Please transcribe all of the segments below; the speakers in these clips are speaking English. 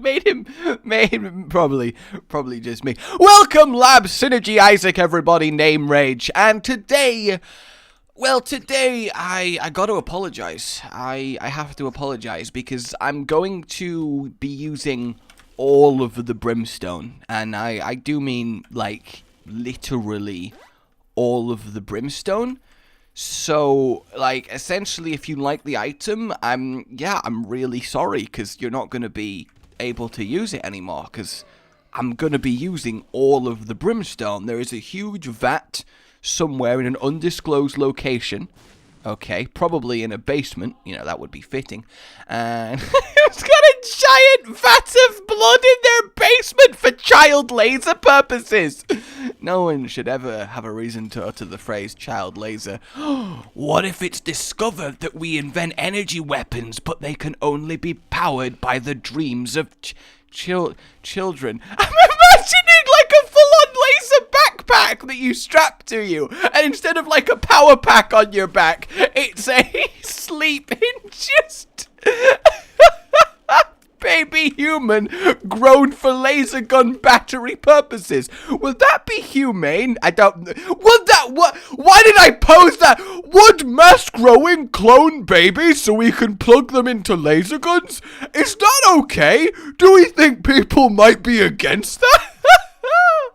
made him probably just me. Welcome, Lab Synergy Isaac, everybody, name Rage, and today I got to apologize. I have to apologize because I'm going to be using all of the brimstone, and I do mean, like, literally all of the brimstone. So, like, essentially, if you like the item, I'm really sorry, because you're not going to be able to use it anymore, because I'm going to be using all of the brimstone. There is a huge vat somewhere in an undisclosed location. Okay, probably in a basement, that would be fitting. And it's got a giant vat of blood in their basement for child laser purposes. No one should ever have a reason to utter the phrase child laser. What if it's discovered that we invent energy weapons, but they can only be powered by the dreams of children? I'm imagining like a full-on laser backpack that you strap to you, and instead of like a power pack on your back, it's a sleep-induced baby human grown for laser gun battery purposes. Would that be humane? I don't. Why did I pose that? Would mass growing clone babies so we can plug them into laser guns? Is that okay? Do we think people might be against that?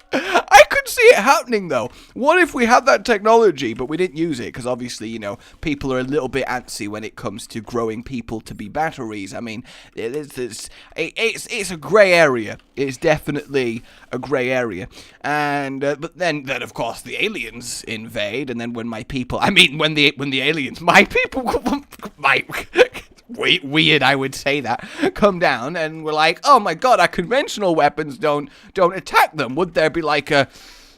I could see it happening, though. What if we had that technology, but we didn't use it? Because obviously, people are a little bit antsy when it comes to growing people to be batteries. I mean, it's a grey area. It's definitely a grey area. And but then of course the aliens invade, and then when my people, when the aliens, my people, weird, I would say that, come down and we're like, oh my god, our conventional weapons don't attack them. Would there be like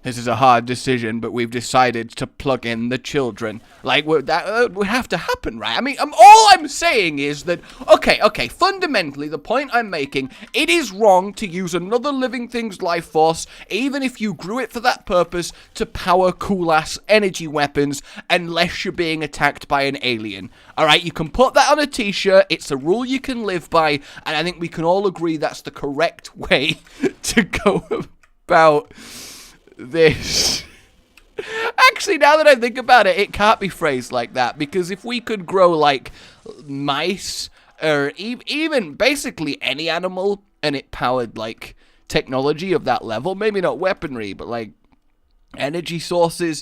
this is a hard decision, but we've decided to plug in the children? Like, that would have to happen, right? All I'm saying is that, okay, fundamentally, the point I'm making, it is wrong to use another living thing's life force, even if you grew it for that purpose, to power cool-ass energy weapons, unless you're being attacked by an alien. Alright, you can put that on a t-shirt, it's a rule you can live by, and I think we can all agree that's the correct way to go about this. Actually, now that I think about it, it can't be phrased like that, because if we could grow, like, mice, or even basically any animal, and it powered, like, technology of that level, maybe not weaponry, but, like, energy sources.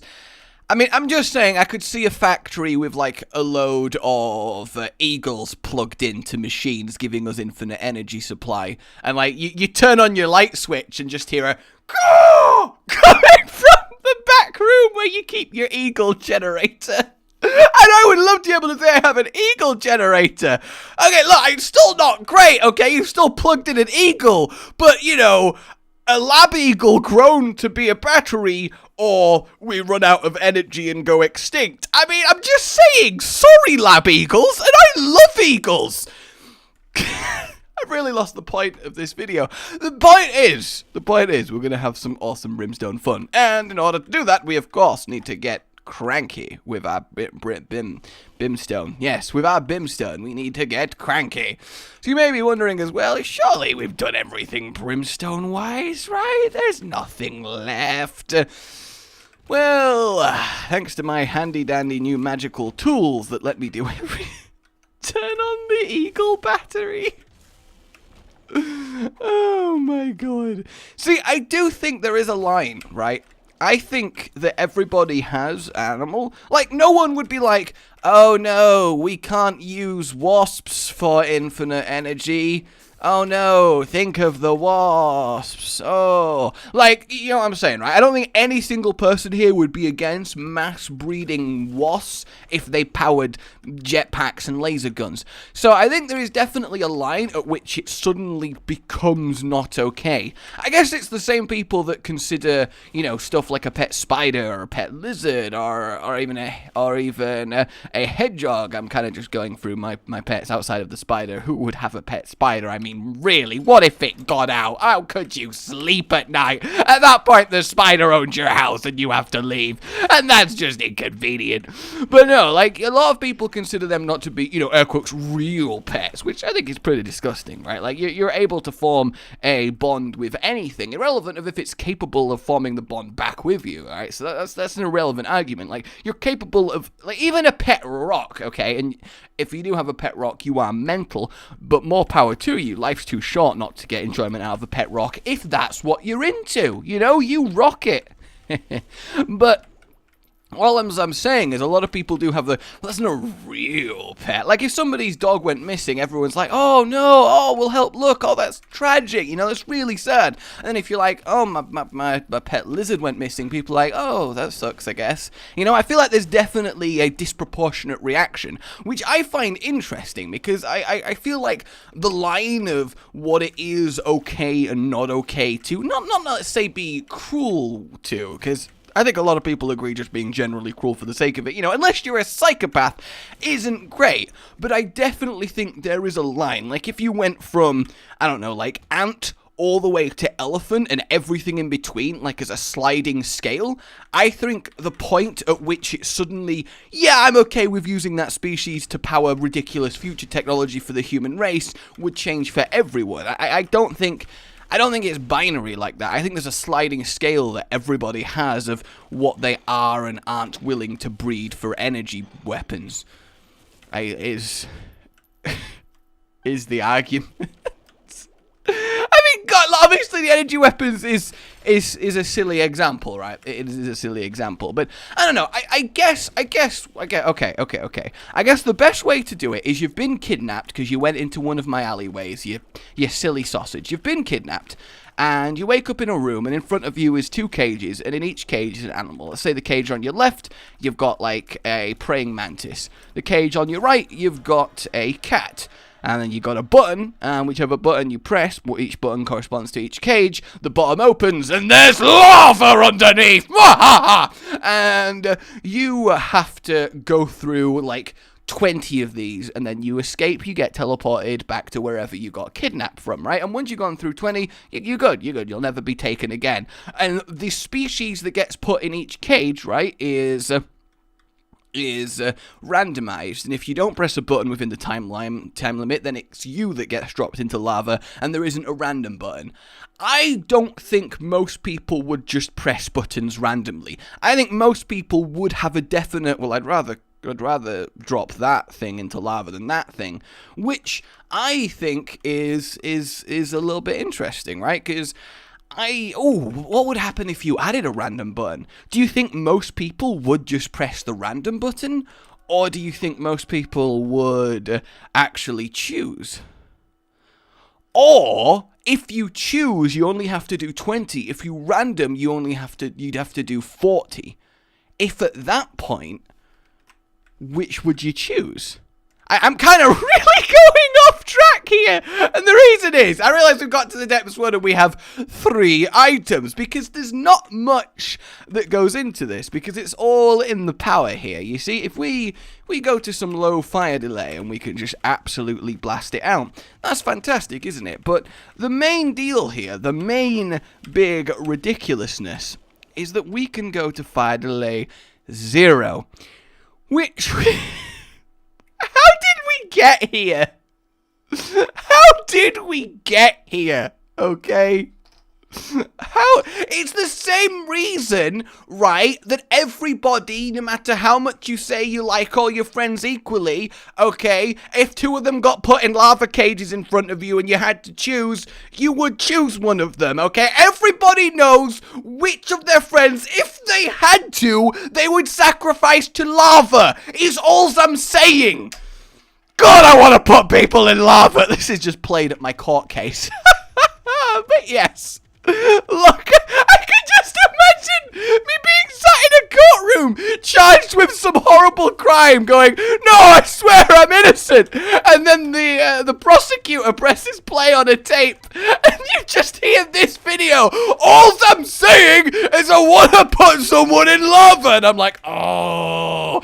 I'm just saying, I could see a factory with, like, a load of eagles plugged into machines giving us infinite energy supply. And, like, you turn on your light switch and just hear a coming from the back room where you keep your eagle generator. And I would love to be able to say I have an eagle generator. Okay, look, it's still not great, okay? You've still plugged in an eagle. But, a lab eagle grown to be a battery, or we run out of energy and go extinct. I'm just saying, sorry, lab eagles, and I love eagles. I've really lost the point of this video. The point is, we're going to have some awesome brimstone fun. And in order to do that, we, of course, need to get cranky with our brimstone. Yes, with our brimstone, we need to get cranky. So you may be wondering as well, surely we've done everything brimstone-wise, right? There's nothing left. Well, thanks to my handy-dandy new magical tools that let me do everything. Turn on the eagle battery. Oh my god. See, I do think there is a line, right? I think that everybody has animal. Like, no one would be like, oh no, we can't use wasps for infinite energy. Oh no, think of the wasps. Oh, like, you know what I'm saying, right? I don't think any single person here would be against mass breeding wasps if they powered jetpacks and laser guns. So I think there is definitely a line at which it suddenly becomes not okay. I guess it's the same people that consider, you know, stuff like a pet spider or a pet lizard or even a hedgehog. I'm kind of just going through my pets outside of the spider. Who would have a pet spider? mean, really, what if it got out? How could you sleep at night? At that point, the spider owns your house and you have to leave. And that's just inconvenient. But no, like, a lot of people consider them not to be, you know, air quotes, real pets, which I think is pretty disgusting, right? Like, you're able to form a bond with anything, irrelevant of if it's capable of forming the bond back with you, right? So that's an irrelevant argument. Like, you're capable of, like, even a pet rock, okay? And if you do have a pet rock, you are mental, but more power to you. Life's too short not to get enjoyment out of a pet rock if that's what you're into. You know, you rock it. But all I'm saying is a lot of people do have well, that's not a real pet. Like, if somebody's dog went missing, everyone's like, oh no, oh, we'll help look, oh, that's tragic, you know, that's really sad. And then if you're like, oh, my pet lizard went missing, people are like, oh, that sucks, I guess. You know, I feel like there's definitely a disproportionate reaction, which I find interesting, because I feel like the line of what it is okay and not okay to, not let's say be cruel to, because I think a lot of people agree just being generally cruel for the sake of it, you know, unless you're a psychopath, isn't great. But I definitely think there is a line. Like, if you went from, I don't know, like, ant all the way to elephant and everything in between, like, as a sliding scale, I think the point at which it suddenly, yeah, I'm okay with using that species to power ridiculous future technology for the human race, would change for everyone. I don't think it's binary like that. I think there's a sliding scale that everybody has of what they are and aren't willing to breed for energy weapons. Is the argument. I mean, God, obviously the energy weapons is a silly example, right? It is a silly example, but I don't know. I guess, okay. I guess the best way to do it is you've been kidnapped because you went into one of my alleyways, you silly sausage. You've been kidnapped, and you wake up in a room, and in front of you is 2 cages, and in each cage is an animal. Let's say the cage on your left, you've got, like, a praying mantis. The cage on your right, you've got a cat. And then you got a button, and whichever button you press, each button corresponds to each cage, the bottom opens, and there's lava underneath! And you have to go through, like, 20 of these, and then you escape, you get teleported back to wherever you got kidnapped from, right? And once you've gone through 20, you're good, you'll never be taken again. And the species that gets put in each cage, right, is randomized, and if you don't press a button within the time limit, then it's you that gets dropped into lava, and there isn't a random button. I don't think most people would just press buttons randomly. I think most people would have a definite, well, I'd rather drop that thing into lava than that thing, which I think is a little bit interesting, right? Because what would happen if you added a random button? Do you think most people would just press the random button? Or do you think most people would actually choose? Or, if you choose, you only have to do 20. If you random, you'd have to do 40. If at that point, which would you choose? I'm kind of really going off track here, and the reason is, I realise we've got to the depths one and we have 3 items, because there's not much that goes into this, because it's all in the power here. You see, if we go to some low fire delay and we can just absolutely blast it out, that's fantastic, isn't it? But the main deal here, the main big ridiculousness, is that we can go to fire delay 0, which... How did we get here? How did we get here? Okay. It's the same reason, right, that everybody, no matter how much you say you like all your friends equally, okay, if 2 of them got put in lava cages in front of you and you had to choose, you would choose one of them, okay? Everybody knows which of their friends, if they had to, they would sacrifice to lava, is all I'm saying. God, I want to put people in lava. This is just played at my court case. But yes. Look, I can just imagine me being sat in a courtroom, charged with some horrible crime, going, no, I swear I'm innocent. And then the prosecutor presses play on a tape, and you just hear this video. All I'm saying is I want to put someone in lava. And I'm like, oh.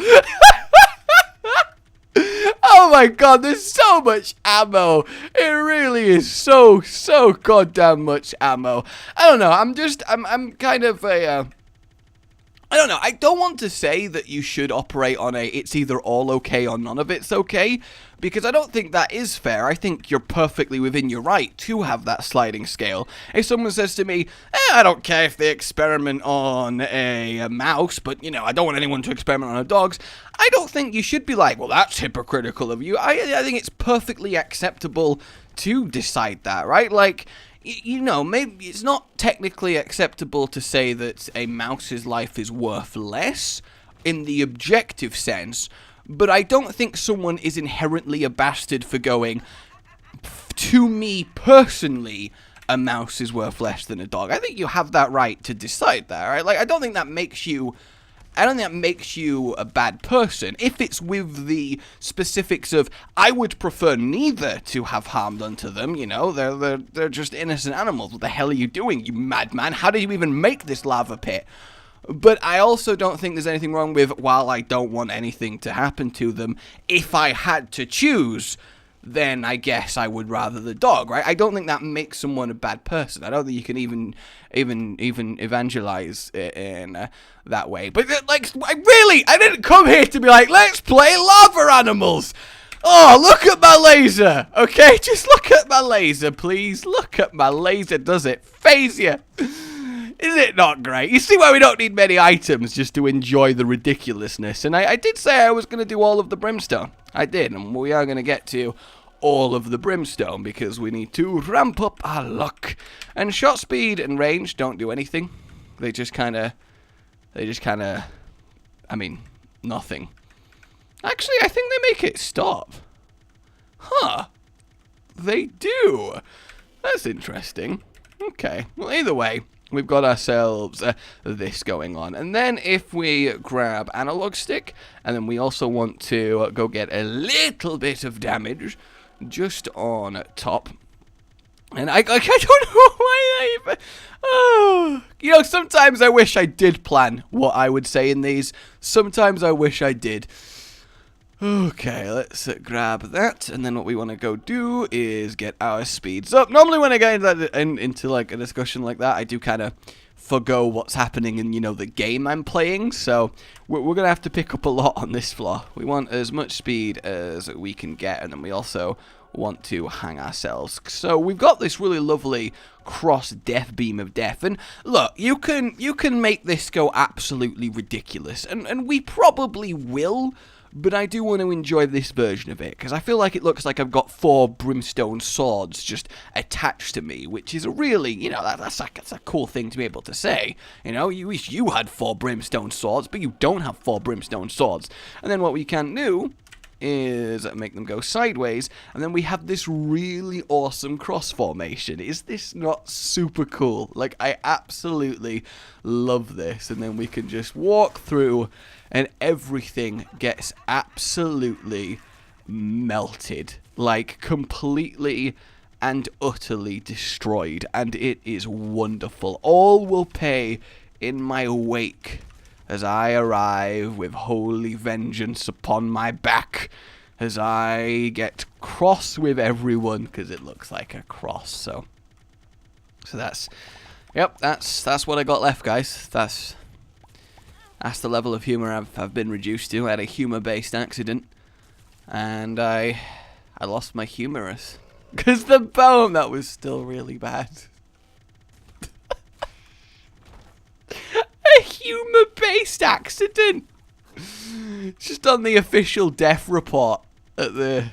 Oh my god, there's so much ammo. It really is so goddamn much ammo. I don't know, I'm kind of a, I don't know, I don't want to say that you should operate on a it's either all okay or none of it's okay, because I don't think that is fair. I think you're perfectly within your right to have that sliding scale. If someone says to me, I don't care if they experiment on a mouse, but, you know, I don't want anyone to experiment on dogs, I don't think you should be like, well, that's hypocritical of you. I think it's perfectly acceptable to decide that, right? Like, you know, maybe it's not technically acceptable to say that a mouse's life is worth less in the objective sense, but I don't think someone is inherently a bastard for going, to me personally, a mouse is worth less than a dog. I think you have that right to decide that, right? Like, I don't think that makes you a bad person if it's with the specifics of I would prefer neither to have harm done to them. You know, they're just innocent animals. What the hell are you doing, you madman? How did you even make this lava pit? But I also don't think there's anything wrong with, while I don't want anything to happen to them, if I had to choose, then I guess I would rather the dog, right? I don't think that makes someone a bad person. I don't think you can even evangelize it in that way. But like, I didn't come here to be like, let's play lava animals. Oh, look at my laser. Okay, just look at my laser, please. Look at my laser. Does it phase you? Is it not great? You see why we don't need many items just to enjoy the ridiculousness. And I did say I was going to do all of the brimstone. I did, and we are going to get to all of the brimstone because we need to ramp up our luck. And shot speed and range don't do anything. They just kind of, I mean, nothing. Actually, I think they make it stop. Huh. They do. That's interesting. Okay. Well, either way, we've got ourselves this going on. And then if we grab analog stick, and then we also want to go get a little bit of damage just on top. And I don't know why I... Oh, you know, sometimes I wish I did plan what I would say in these. Sometimes I wish I did. Okay, let's grab that, and then what we want to go do is get our speeds up. Normally when I get into like a discussion like that, I do kind of forgo what's happening in, you know, the game I'm playing, so we're going to have to pick up a lot on this floor. We want as much speed as we can get, and then we also want to hang ourselves. So we've got this really lovely cross death beam of death, and look, you can make this go absolutely ridiculous, and we probably will. But I do want to enjoy this version of it, because I feel like it looks like I've got 4 brimstone swords just attached to me, which is a really, you know, that's a cool thing to be able to say. You know, you wish you had 4 brimstone swords, but you don't have 4 brimstone swords. And then what we can do is make them go sideways, and then we have this really awesome cross formation. Is this not super cool? Like, I absolutely love this. And then we can just walk through, and everything gets absolutely melted, like completely and utterly destroyed, and it is wonderful. All will pay in my wake as I arrive with holy vengeance upon my back, as I get cross with everyone, because it looks like a cross. So that's, yep, that's what I got left, guys. That's the level of humor I've been reduced to. I had a humor-based accident, and I lost my humorous, because the poem, that was still really bad. A humor-based accident. Just on the official death report at the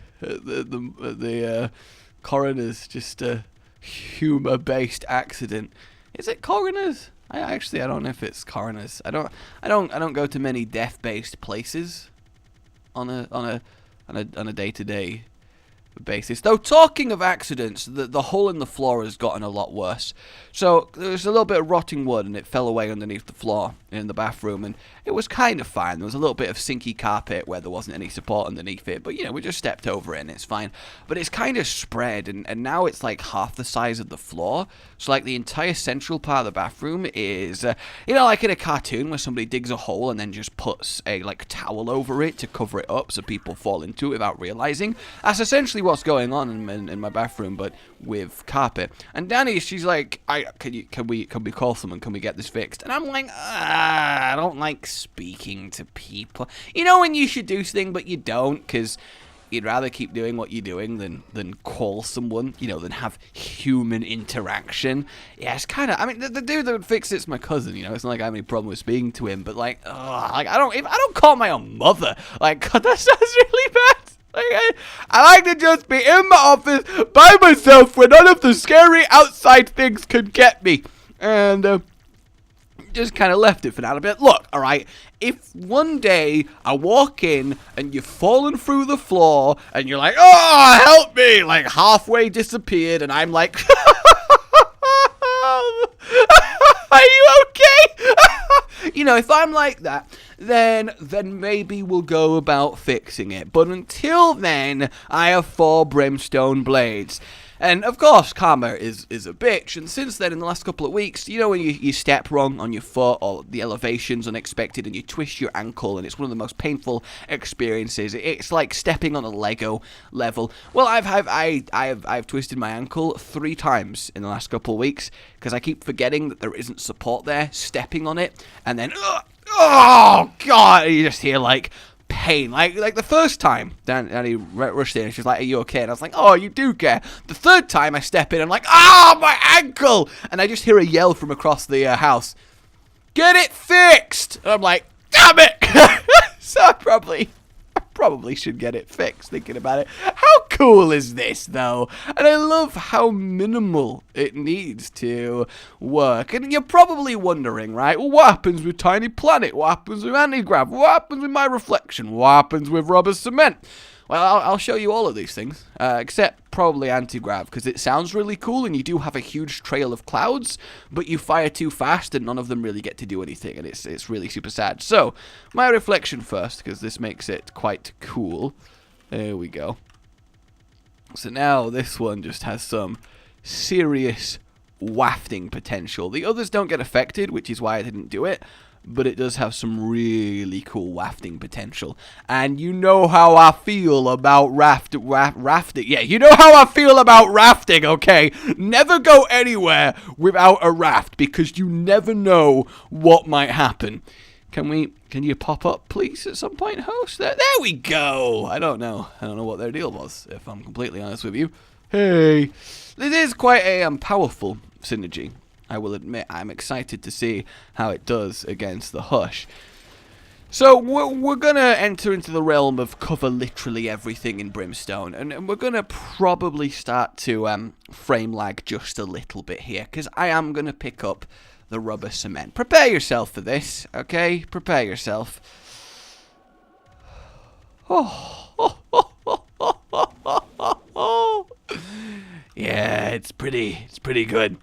coroner's, just a humor-based accident. Is it coroner's? I don't know if it's coroner's. I don't go to many death-based places on a day-to-day basis. Though, talking of accidents, the hole in the floor has gotten a lot worse. So there's a little bit of rotting wood, and it fell away underneath the floor in the bathroom, and it was kind of fine. There was a little bit of sinky carpet where there wasn't any support underneath it, but, you know, we just stepped over it, and it's fine. But it's kind of spread, and now it's like half the size of the floor. So, like, the entire central part of the bathroom is, you know, like in a cartoon where somebody digs a hole and then just puts a, like, towel over it to cover it up so people fall into it without realizing. That's essentially what's going on in my bathroom, but with carpet. And Danny, she's like, can we call someone? Can we get this fixed? And I'm like, I don't like speaking to people. You know when you should do something but you don't, because you'd rather keep doing what you're doing than call someone, you know, than have human interaction. Yeah, it's kind of, I mean, the dude that would fix it's my cousin, you know. It's not like I have any problem with speaking to him, but like I don't call my own mother. Like, God, that sounds really bad. Like, I like to just be in my office by myself where none of the scary outside things could get me. And just kind of left it for now a bit. Look, alright, if one day I walk in and you've fallen through the floor and you're like, oh, help me, like halfway disappeared, and I'm like, are you okay? You know, if I'm like that, then maybe we'll go about fixing it. But until then, I have 4 brimstone blades. And, of course, karma is a bitch, and since then, in the last couple of weeks, you know when you step wrong on your foot, or the elevation's unexpected, and you twist your ankle, and it's one of the most painful experiences. It's like stepping on a Lego level. Well, I've twisted my ankle 3 times in the last couple of weeks, because I keep forgetting that there isn't support there, stepping on it, and then, oh, God, you just hear, like, pain. Like the first time Danny rushed in and she was like, are you okay? And I was like, oh, you do care. The third time I step in, I'm like, oh, my ankle! And I just hear a yell from across the house, get it fixed! And I'm like, damn it! So I probably should get it fixed, thinking about it. How cool is this, though? And I love how minimal it needs to work. And you're probably wondering, right, well, what happens with Tiny Planet? What happens with anti-grav? What happens with my reflection? What happens with rubber cement? Well, I'll show you all of these things, except probably anti-grav, because it sounds really cool, and you do have a huge trail of clouds, but you fire too fast, and none of them really get to do anything, and it's really super sad. So, my reflection first, because this makes it quite cool. There we go. So now this one just has some serious wafting potential. The others don't get affected, which is why I didn't do it. But it does have some really cool wafting potential. And you know how I feel about rafting. Yeah, you know how I feel about rafting, okay? Never go anywhere without a raft, because you never know what might happen. Can you pop up, please, at some point, host? There we go! I don't know what their deal was, if I'm completely honest with you. Hey! This is quite a powerful synergy. I will admit, I'm excited to see how it does against the Hush. So, we're going to enter into the realm of cover literally everything in Brimstone, and we're going to probably start to frame lag just a little bit here, because I am going to pick up the rubber cement. Prepare yourself for this, okay? Prepare yourself. Yeah, it's pretty good.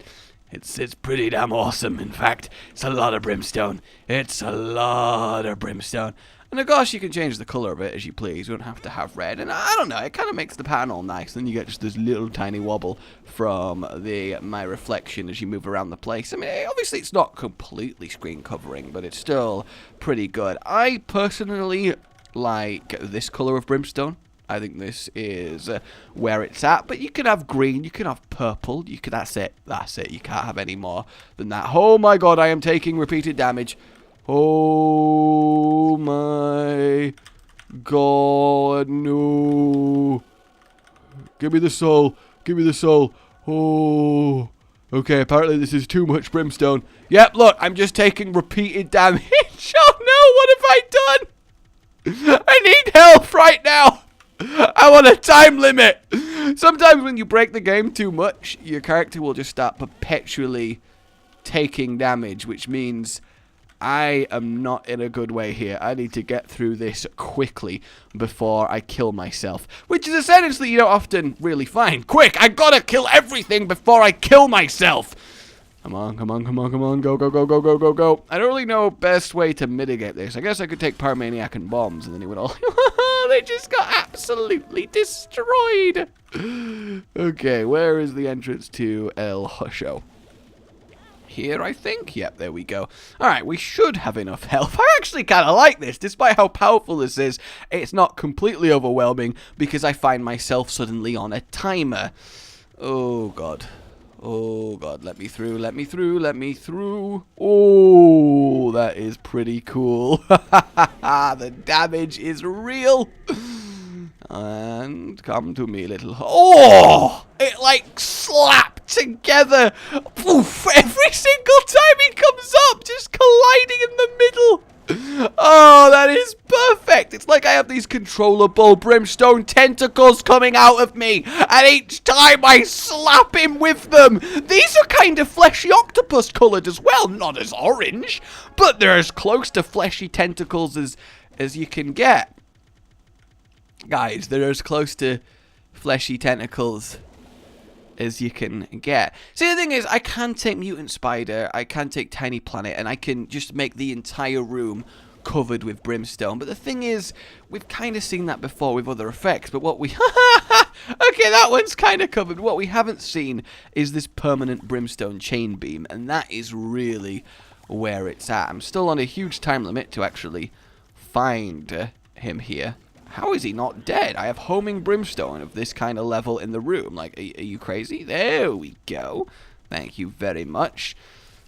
It's pretty damn awesome. In fact, it's a lot of brimstone. It's a lot of brimstone. And of course, you can change the color of it as you please. You don't have to have red. And I don't know, it kind of makes the pattern all nice. Then you get just this little tiny wobble from my reflection as you move around the place. I mean, obviously it's not completely screen covering, but it's still pretty good. I personally like this color of brimstone. I think this is where it's at. But you can have green, you can have purple. That's it. You can't have any more than that. Oh my god, I am taking repeated damage. Oh my god, no. Give me the soul. Give me the soul. Oh. Okay, apparently this is too much brimstone. Yep, look, I'm just taking repeated damage. Oh no, what have I done? I need help right now. I want a time limit. Sometimes when you break the game too much, your character will just start perpetually taking damage, which means I am not in a good way here. I need to get through this quickly before I kill myself. Which is a sentence that you don't often really find. Quick, I gotta kill everything before I kill myself. Come on, come on, come on, come on. Go, go, go, go, go, go, go. I don't really know best way to mitigate this. I guess I could take Pyromaniac and bombs and then it would all... They just got absolutely destroyed. Okay, where is the entrance to El Husho? Here, I think. Yep, there we go. Alright, we should have enough health. I actually kind of like this. Despite how powerful this is, it's not completely overwhelming because I find myself suddenly on a timer. Oh, God. Oh, God. Let me through, let me through, let me through. Oh, that is pretty cool. The damage is real. And come to me, little... Oh! It, like, slapped together. Oof, every single time he comes up, just colliding in the middle. Oh, that is perfect. It's like I have these controllable brimstone tentacles coming out of me, and each time I slap him with them. These are kind of fleshy octopus colored as well, not as orange, but they're as close to fleshy tentacles as you can get. Guys, they're as close to fleshy tentacles as you can get. See, the thing is, I can take Mutant Spider, I can take Tiny Planet, and I can just make the entire room covered with brimstone. But the thing is, we've kind of seen that before with other effects, but what we... Okay, that one's kind of covered. What we haven't seen is this permanent brimstone chain beam, and that is really where it's at. I'm still on a huge time limit to actually find him here. How is he not dead? I have homing brimstone of this kind of level in the room. Like, are you crazy? There we go. Thank you very much.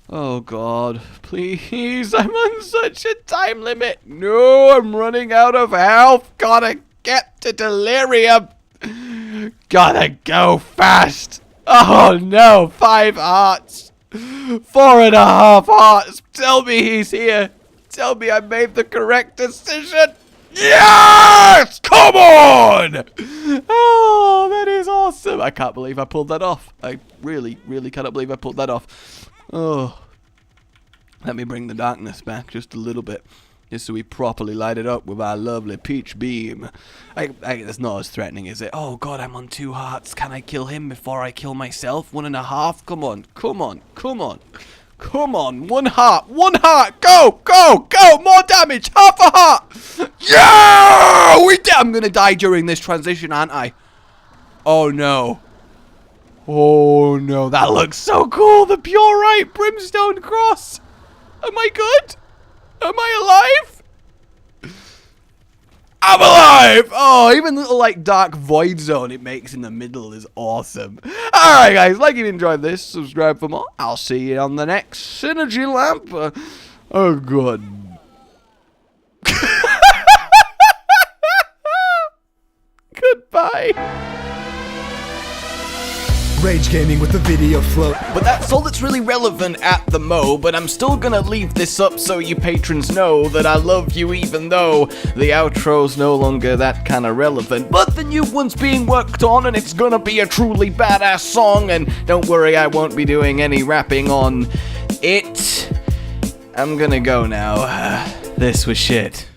Oh, God. Please, I'm on such a time limit. No, I'm running out of health. Gotta get to delirium. Gotta go fast. Oh, no. 5 hearts. 4.5 hearts. Tell me he's here. Tell me I made the correct decision. Yes! Come on! Oh, that is awesome. I can't believe I pulled that off. I really, really cannot believe I pulled that off. Oh. Let me bring the darkness back just a little bit. Just so we properly light it up with our lovely peach beam. That's not as threatening, is it? Oh, God, I'm on 2 hearts. Can I kill him before I kill myself? 1.5? Come on. Come on. Come on. Come on, 1 heart, 1 heart, go, go, go, more damage, 1/2 a heart. Yeah, we did. I'm gonna die during this transition, aren't I? Oh no. Oh no, that looks so cool. The Purite Brimstone Cross. Am I good? Am I alive? I'm alive! Oh, even the little, like, dark void zone it makes in the middle is awesome. Alright, guys, like you enjoyed this, subscribe for more. I'll see you on the next Synergy Lamp. Oh, God. Goodbye. Rage Gaming with the video float. But that's all that's really relevant at the mo, but I'm still gonna leave this up so you patrons know that I love you even though the outro's no longer that kind of relevant. But the new one's being worked on and it's gonna be a truly badass song, and don't worry, I won't be doing any rapping on it. I'm gonna go now. This was shit.